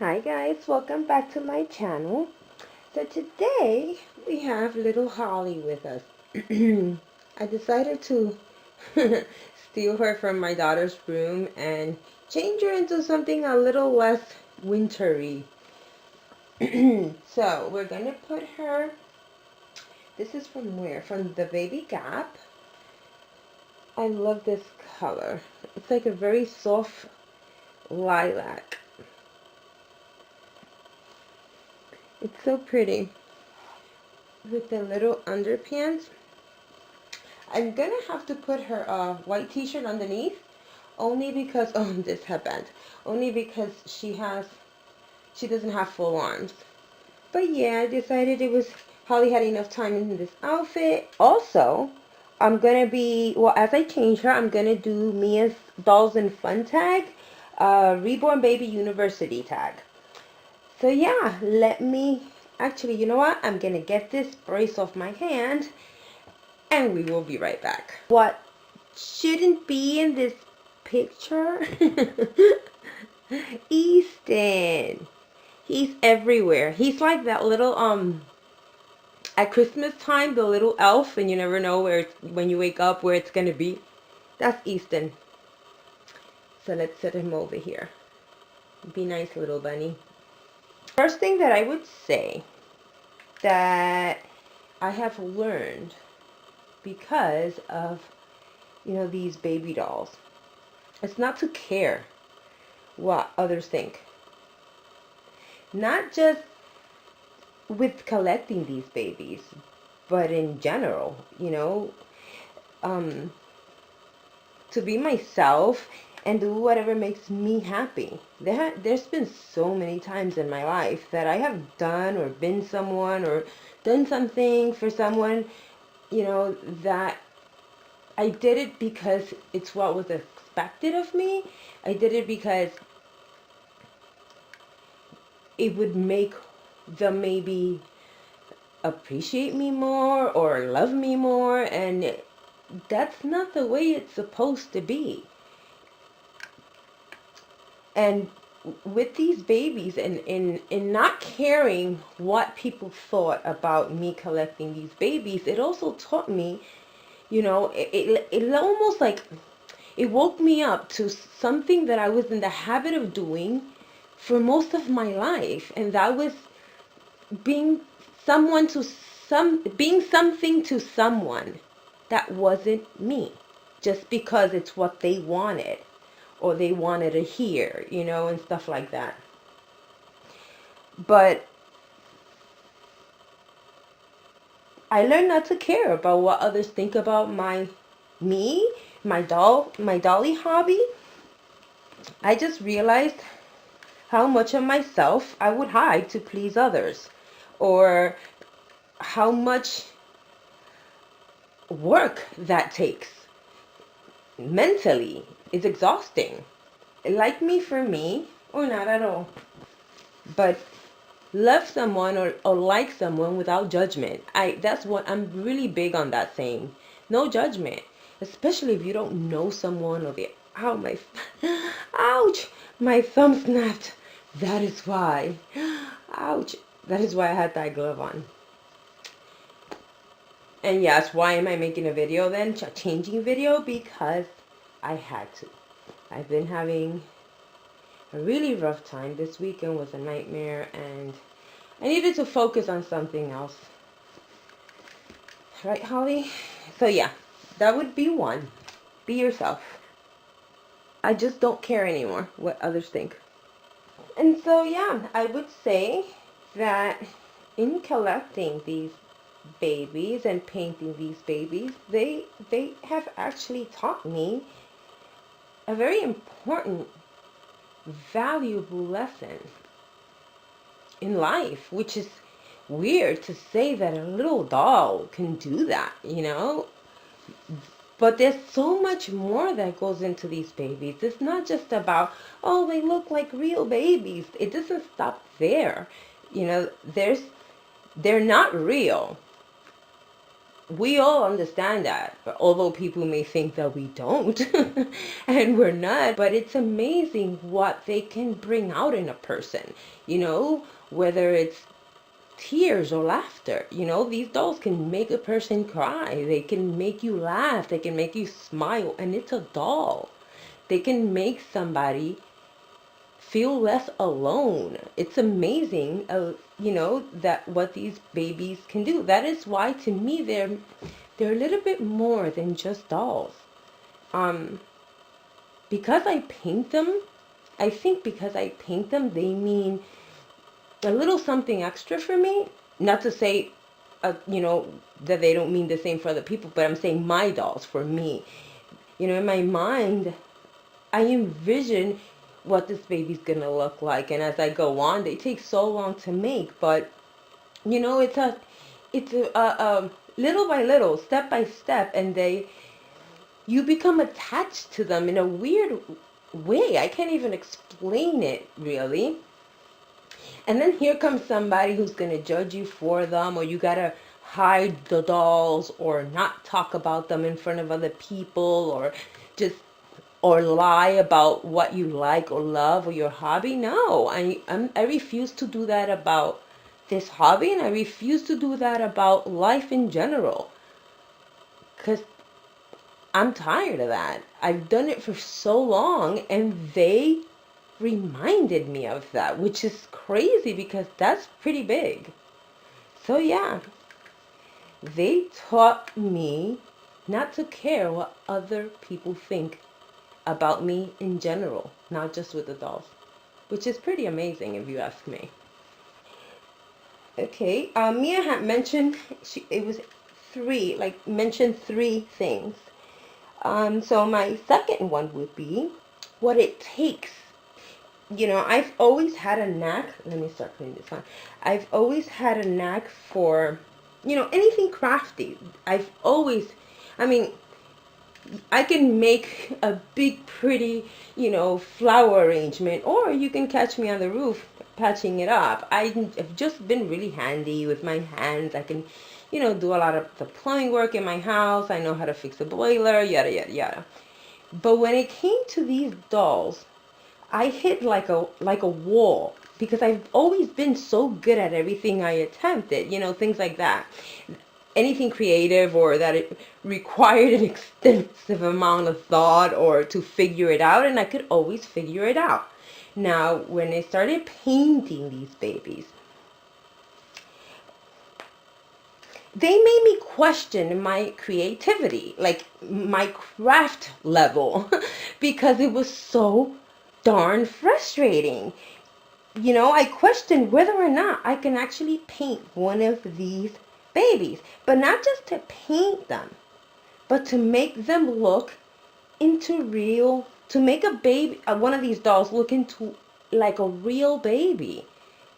Hi guys, welcome back to my channel. So today we have little Holly with us. I decided to steal her from my daughter's room and change her into something a little less wintry. So we're gonna put her, this is from where? From the Baby Gap. I love this color. It's like a very soft lilac. It's so pretty. With the little underpants. I'm gonna have to put her white t-shirt underneath, only because this headband, only because she doesn't have full arms. But yeah, I decided Holly had enough time in this outfit. Also, I'm gonna be, well, as I change her, I'm gonna do Mia's Dolls and Fun tag, Reborn Baby University tag. So yeah, actually, you know what? I'm gonna get this brace off my hand and we will be right back. What shouldn't be in this picture? Easton. He's everywhere. He's like that little, at Christmas time, the little elf, and you never know when you wake up where it's gonna be. That's Easton. So let's set him over here. Be nice, little bunny. First thing that I would say that I have learned because of, these baby dolls, it's not to care what others think. Not just with collecting these babies, but in general, to be myself and do whatever makes me happy. There's been so many times in my life that I have done or been someone or done something for someone, that I did it because it's what was expected of me. I did it because it would make them maybe appreciate me more or love me more, and that's not the way it's supposed to be. And with these babies and in not caring what people thought about me collecting these babies, it also taught me, it almost like it woke me up to something that I was in the habit of doing for most of my life, and that was being being something to someone that wasn't me, just because it's what they wanted or they wanted to hear, and stuff like that. But I learned not to care about what others think about my dolly hobby. I just realized how much of myself I would hide to please others, or how much work that takes mentally. Is exhausting. Like me for me, or not at all. But love someone or like someone without judgment. That's what I'm really big on, that saying. No judgment. Especially if you don't know someone or ouch, my thumb snapped. That is why. Ouch. That is why I had that glove on. And yes, why am I making a video then? Changing video? Because I had to. I've been having a really rough time. This weekend was a nightmare and I needed to focus on something else. Right, Holly? So yeah, that would be one. Be yourself. I just don't care anymore what others think. And so yeah, I would say that in collecting these babies and painting these babies, they have actually taught me a very important, valuable lesson in life, which is weird to say that a little doll can do that, But there's so much more that goes into these babies. It's not just about, oh, they look like real babies. It doesn't stop there. They're not real. we all understand that, but although people may think that we don't, and we're not, but it's amazing what they can bring out in a person, whether it's tears or laughter. These dolls can make a person cry. They can make you laugh. They can make you smile. And it's a doll. They can make somebody feel less alone. It's amazing, that what these babies can do. That is why, to me, they're a little bit more than just dolls. Because I paint them, I think because I paint them, they mean a little something extra for me. Not to say, that they don't mean the same for other people, but I'm saying my dolls for me. In my mind, I envision what this baby's gonna look like, and as I go on, they take so long to make, but it's a little by little, step by step, and you become attached to them in a weird way. I can't even explain it, really. And then here comes somebody who's going to judge you for them, or you got to hide the dolls or not talk about them in front of other people, or lie about what you like or love or your hobby. No, I refuse to do that about this hobby, and I refuse to do that about life in general, because I'm tired of that. I've done it for so long, and they reminded me of that, which is crazy because that's pretty big. So yeah, they taught me not to care what other people think about me in general, not just with the dolls, which is pretty amazing if you ask me. Okay, Mia had mentioned mentioned three things. So my second one would be what it takes. I've always had a knack. Let me start putting this on. I've always had a knack for, anything crafty. I can make a big, pretty, flower arrangement, or you can catch me on the roof patching it up. I've just been really handy with my hands. I can, do a lot of the plumbing work in my house. I know how to fix a boiler, yada, yada, yada. But when it came to these dolls, I hit like a wall, because I've always been so good at everything I attempted, things like that. Anything creative or that it required an extensive amount of thought or to figure it out, and I could always figure it out. Now, when I started painting these babies, they made me question my creativity, like my craft level, because it was so darn frustrating. I questioned whether or not I can actually paint one of these babies, but not just to paint them, but to make them look to make a baby, one of these dolls look into like a real baby,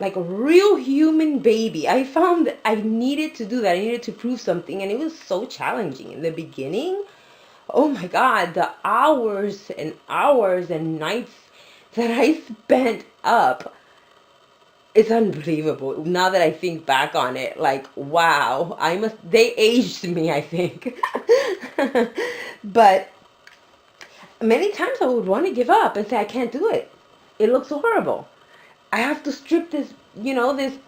like a real human baby. I found that I needed to do that. I needed to prove something, and it was so challenging in the beginning. Oh my God, the hours and hours and nights that I spent up, it's unbelievable. Now that I think back on it, like, wow, they aged me, I think. But many times I would want to give up and say, I can't do it. It looks horrible. I have to strip this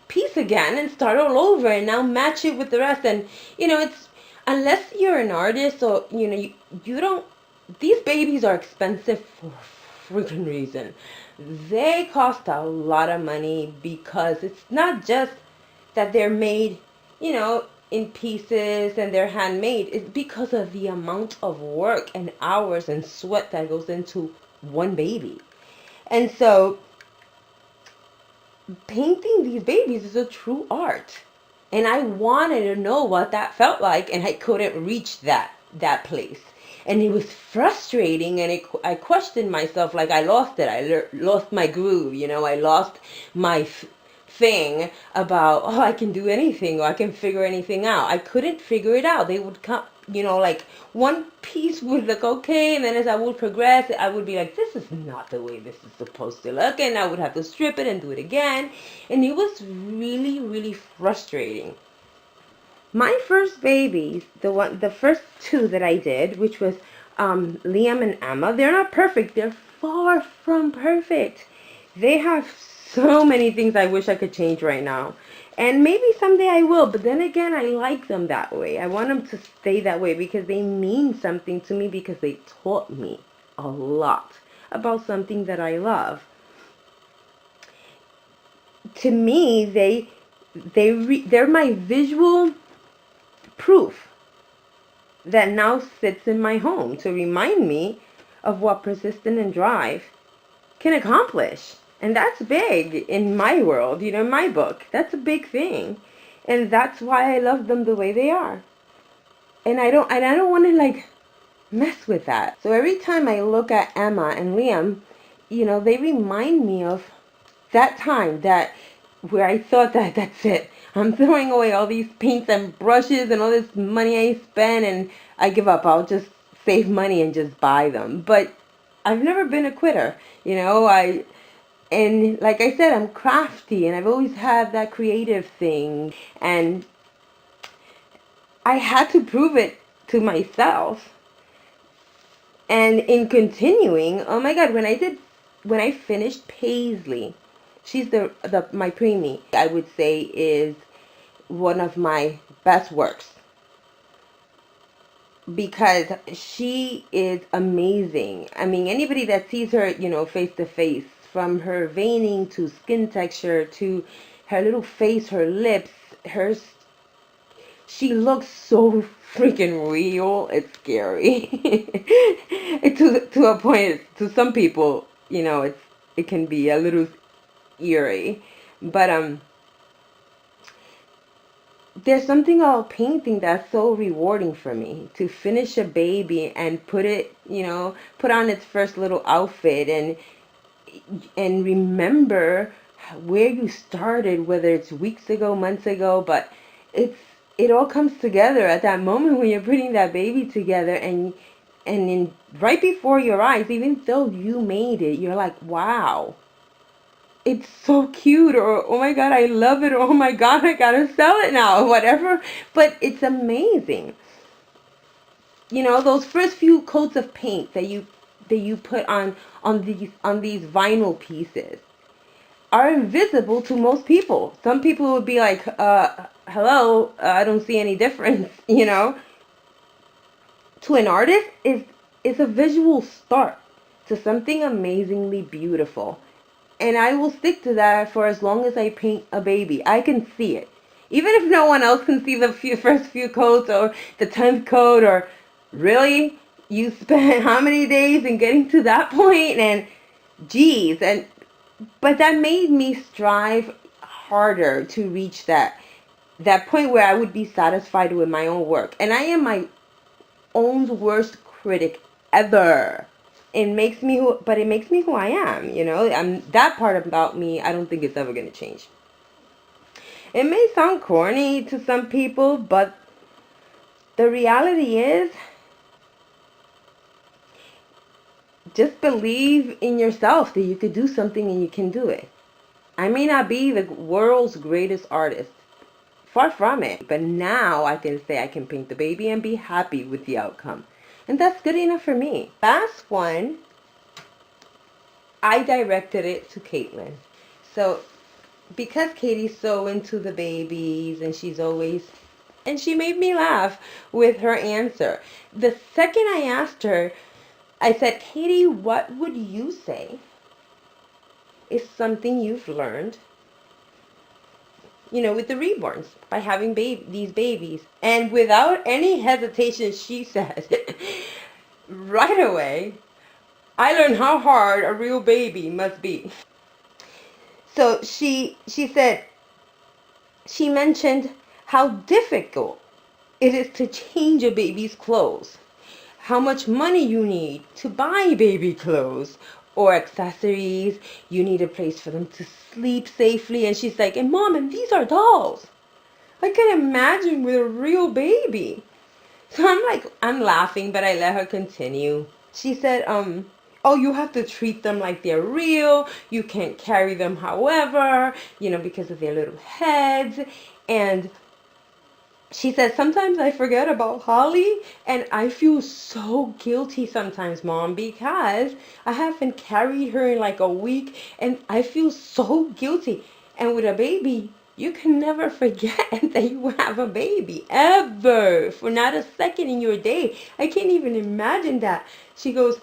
piece again and start all over and now match it with the rest. And, it's, unless you're an artist, or, you don't, these babies are expensive for freaking reason. They cost a lot of money, because it's not just that they're made, in pieces and they're handmade. It's because of the amount of work and hours and sweat that goes into one baby. And so painting these babies is a true art. And I wanted to know what that felt like, and I couldn't reach that place. And it was frustrating, and I questioned myself, like I lost it. I lost my groove, I lost my thing about, I can do anything, or I can figure anything out. I couldn't figure it out. They would come, like one piece would look okay, and then as I would progress, I would be like, this is not the way this is supposed to look, and I would have to strip it and do it again. And it was really, really frustrating. My first babies, the first two that I did, which was Liam and Emma, they're not perfect. They're far from perfect. They have so many things I wish I could change right now. And maybe someday I will, but then again, I like them that way. I want them to stay that way because they mean something to me, because they taught me a lot about something that I love. To me, they're my visual proof that now sits in my home to remind me of what persistence and drive can accomplish. And that's big in my world, in my book. That's a big thing. And that's why I love them the way they are. And I don't want to mess with that. So every time I look at Emma and Liam, they remind me of that time where I thought that's it. I'm throwing away all these paints and brushes and all this money I spend, and I give up. I'll just save money and just buy them. But I've never been a quitter. And like I said, I'm crafty, and I've always had that creative thing. And I had to prove it to myself. And in continuing, oh my God, when I finished Paisley, she's my preemie, I would say is one of my best works, because she is amazing. I mean, anybody that sees her, face to face, from her veining to skin texture to her little face, her lips, she looks so freaking real. It's scary. to a point, to some people, it can be a little eerie. But there's something about painting that's so rewarding for me, to finish a baby and put on its first little outfit and remember where you started, whether it's weeks ago, months ago, but it all comes together at that moment when you're putting that baby together, and right before your eyes, even though you made it, you're like, wow, it's so cute, or oh my God, I love it, or oh my God, I gotta sell it now, or whatever. But it's amazing. Those first few coats of paint that you put on these vinyl pieces are invisible to most people. Some people would be like, hello, I don't see any difference, To an artist, is a visual start to something amazingly beautiful. And I will stick to that for as long as I paint a baby. I can see it. Even if no one else can see the first few coats or the 10th coat, or really, you spent how many days in getting to that point, and geez, but that made me strive harder to reach that point where I would be satisfied with my own work. And I am my own worst critic ever. It makes me who I am. That part about me, I don't think it's ever going to change. It may sound corny to some people, but the reality is, just believe in yourself that you could do something and you can do it. I may not be the world's greatest artist. Far from it. But now I can say I can paint the baby and be happy with the outcome. And that's good enough for me. Last one, I directed it to Caitlin. So, because Katie's so into the babies, and she made me laugh with her answer. The second I asked her, I said, Katie, what would you say is something you've learned, with the reborns, by having these babies? And without any hesitation, she said, right away, I learned how hard a real baby must be. So she said, she mentioned how difficult it is to change a baby's clothes, how much money you need to buy baby clothes or accessories. You need a place for them to sleep safely. And she's like, and Mom, and these are dolls. I can imagine with a real baby. So I'm laughing, but I let her continue. She said, oh, you have to treat them like they're real. You can't carry them however, because of their little heads. And she says, sometimes I forget about Holly and I feel so guilty sometimes, Mom, because I haven't carried her in like a week and I feel so guilty. And with a baby, you can never forget that you have a baby, ever, for not a second in your day. I can't even imagine that. She goes,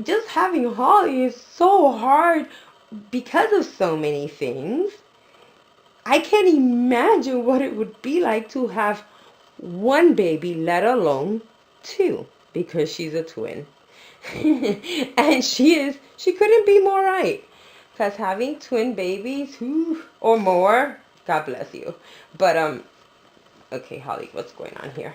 just having Holly is so hard because of so many things. I can't imagine what it would be like to have one baby, let alone two, because she's a twin. And she couldn't be more right. Because having twin babies, whew, or more, God bless you. But, okay, Holly, what's going on here?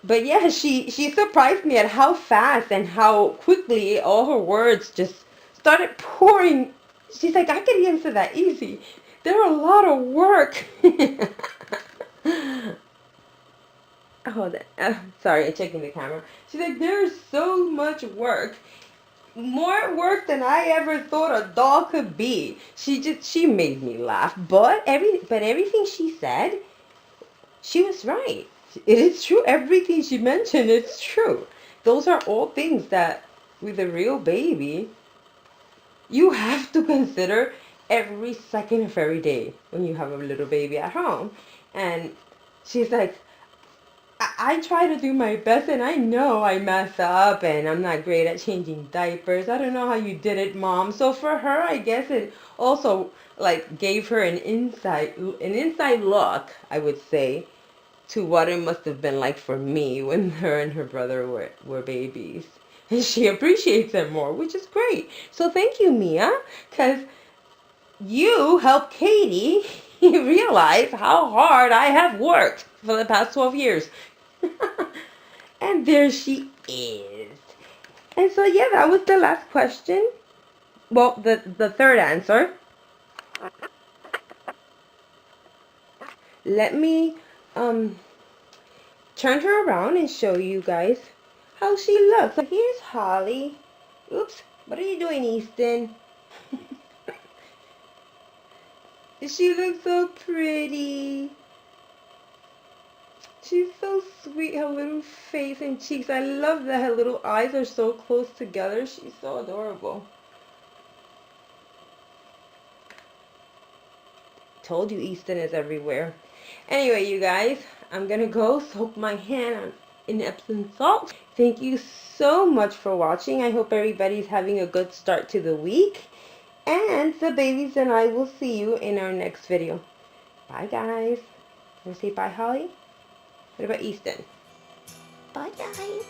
But yeah, she surprised me at how fast and how quickly all her words just started pouring. She's like, I could answer that easy. They're a lot of work. Hold on. Sorry, I'm checking the camera. She's like, there's so much work. More work than I ever thought a doll could be. She made me laugh. But everything she said, she was right. It is true. Everything she mentioned, it's true. Those are all things that with a real baby, you have to consider every second of every day when you have a little baby at home. And she's like, I try to do my best and I know I mess up and I'm not great at changing diapers. I don't know how you did it, Mom. So for her, I guess it also like gave her an inside look, I would say, to what it must have been like for me when her and her brother were babies. And she appreciates it more, which is great. So thank you, Mia, because you helped Katie realize how hard I have worked for the past 12 years. And there she is. And so yeah, that was the last question. Well, the third answer. Let me turn her around and show you guys how she looks. So here's Holly. Oops, what are you doing, Easton? She looks so pretty. She's so sweet, her little face and cheeks. I love that her little eyes are so close together. She's so adorable. Told you Easton is everywhere. Anyway, you guys, I'm gonna go soak my hand in Epsom salt. Thank you so much for watching. I hope everybody's having a good start to the week. And the babies and I will see you in our next video. Bye, guys. Want to say bye, Holly? What about Easton? Bye, guys.